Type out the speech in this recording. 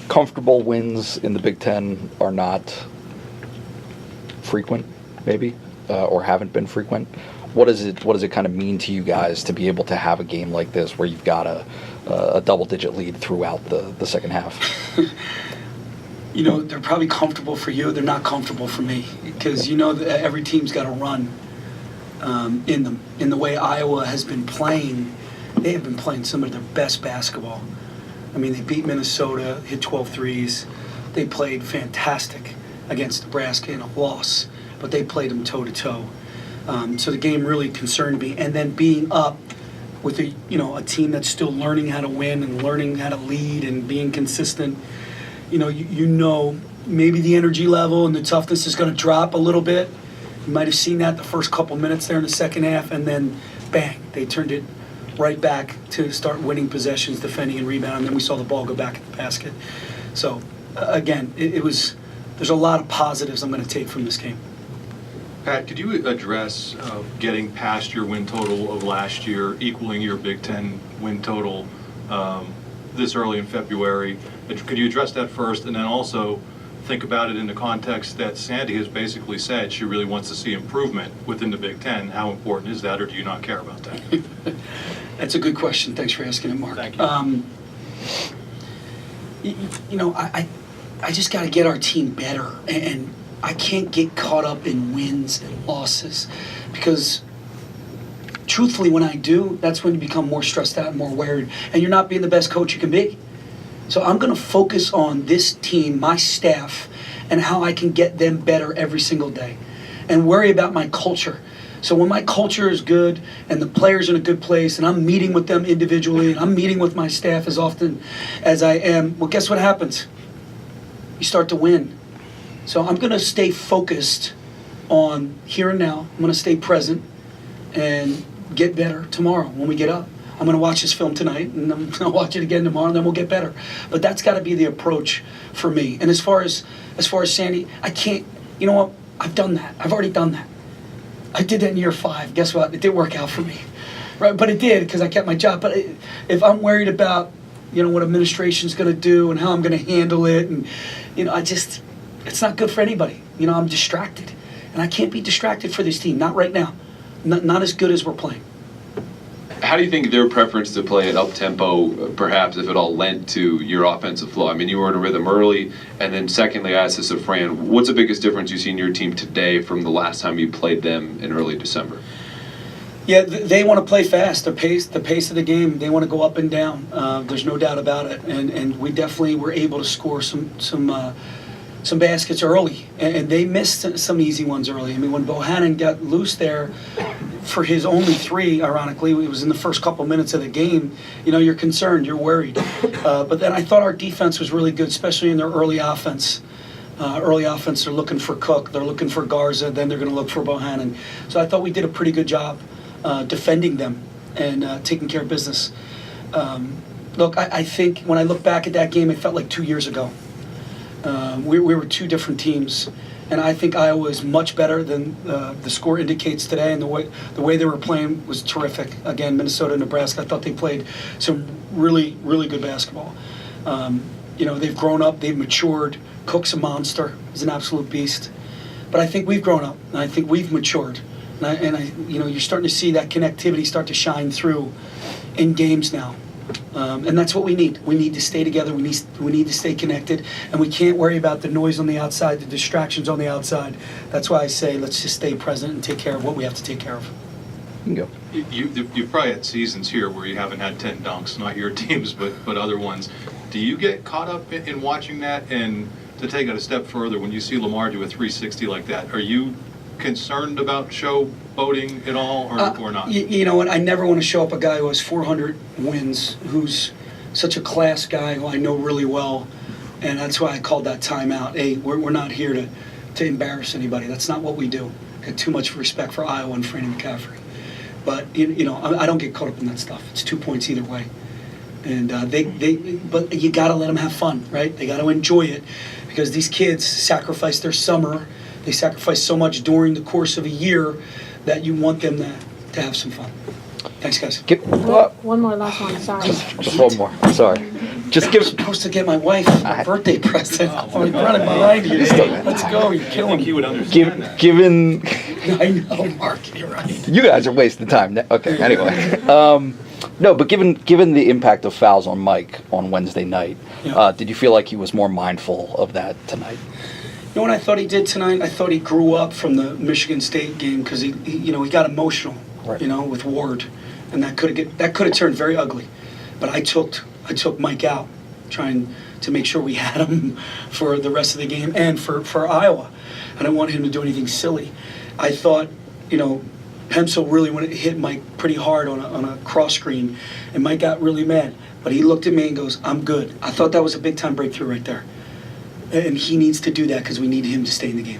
comfortable wins in the Big Ten are not frequent, maybe, or haven't been frequent. What does it kind of mean to you guys to be able to have a game like this where you've got a double-digit lead throughout the second half? You know, they're probably comfortable for you. They're not comfortable for me because you know that every team's got to run in them. In the way Iowa has been playing, they have been playing some of their best basketball. I mean, they beat Minnesota, hit 12 threes. They played fantastic against Nebraska in a loss, but they played them toe-to-toe. So the game really concerned me. And then being up with a team that's still learning how to win and learning how to lead and being consistent, you know, maybe the energy level and the toughness is going to drop a little bit. You might have seen that the first couple minutes there in the second half, and then bang, they turned it right back to start winning possessions, defending and rebounding. And then we saw the ball go back at the basket. So again, there's a lot of positives I'm going to take from this game. Pat, could you address getting past your win total of last year, equaling your Big Ten win total this early in February? Could you address that first, and then also think about it in the context that Sandy has basically said she really wants to see improvement within the Big Ten? How important is that, or do you not care about that? That's a good question. Thanks for asking it, Mark. Thank you. You know, I just got to get our team better, and I can't get caught up in wins and losses because truthfully, when I do, that's when you become more stressed out and more worried, and you're not being the best coach you can be. So I'm going to focus on this team, my staff, and how I can get them better every single day and worry about my culture. So when my culture is good and the players are in a good place and I'm meeting with them individually and I'm meeting with my staff as often as I am, well, guess what happens? You start to win. So I'm going to stay focused on here and now. I'm going to stay present and get better tomorrow when we get up. I'm going to watch this film tonight, and I'm going to watch it again tomorrow, and then we'll get better. But that's got to be the approach for me. And as far as Sandy, I can't. You know what? I've done that. I've already done that. I did that in year 5. Guess what? It didn't work out for me, right? But it did because I kept my job. But if I'm worried about, what administration's going to do and how I'm going to handle it, and it's not good for anybody. I'm distracted, and I can't be distracted for this team. Not right now. Not as good as we're playing. How do you think their preference to play at up-tempo, perhaps, if it all lent to your offensive flow? I mean, you were in a rhythm early, and then secondly, I asked this of Fran, what's the biggest difference you see in your team today from the last time you played them in early December? Yeah, they want to play fast. The pace of the game, they want to go up and down. There's no doubt about it, and we definitely were able to score some baskets early, and they missed some easy ones early. I mean, when Bohannon got loose there for his only 3, ironically, it was in the first couple minutes of the game, you're concerned, you're worried. But then I thought our defense was really good, especially in their early offense. They're looking for Cook, they're looking for Garza, then they're going to look for Bohannon. So I thought we did a pretty good job defending them and taking care of business. Look, I think when I look back at that game, it felt like 2 years ago. We were 2 different teams, and I think Iowa is much better than the score indicates today, and the way they were playing was terrific. Again, Minnesota and Nebraska, I thought they played some really, really good basketball. They've grown up, they've matured. Cook's a monster, he's an absolute beast. But I think we've grown up, and I think we've matured. And you're starting to see that connectivity start to shine through in games now. And that's what we need. We need to stay together. We need to stay connected, and we can't worry about the noise on the outside, the distractions on the outside. That's why I say let's just stay present and take care of what we have to take care of. You can go. You've probably had seasons here where you haven't had 10 dunks, not your teams, but other ones. Do you get caught up in watching that? And to take it a step further, when you see Lamar do a 360 like that, are you concerned about showboating at all, or not? You know what? I never want to show up a guy who has 400 wins, who's such a class guy who I know really well, and that's why I called that timeout. Hey, we're not here to embarrass anybody. That's not what we do. I got too much respect for Iowa and Franny McCaffrey. But I don't get caught up in that stuff. It's 2 points either way, and but you got to let them have fun, right? They got to enjoy it, because these kids sacrifice their summer. They sacrifice so much during the course of a year that you want them to have some fun. Thanks, guys. One more last one, sorry. Just one more. Sorry. Just give. supposed to get my wife a birthday present. I'm like running behind you. Let's go. You're I killing think me. he would understand that. Given I know, Mark. You're right. you guys are wasting time. Okay, anyway. No, but given the impact of fouls on Mike on Wednesday night, Yeah. did you feel like he was more mindful of that tonight? You know what I thought he did tonight? I thought he grew up from the Michigan State game because he got emotional, Right. with Ward, and that could have turned very ugly. But I took Mike out, trying to make sure we had him for the rest of the game and for Iowa. I didn't want him to do anything silly. I thought, Pencil really hit Mike pretty hard on a cross screen, and Mike got really mad. But he looked at me and goes, "I'm good." I thought that was a big time breakthrough right there. And he needs to do that because we need him to stay in the game.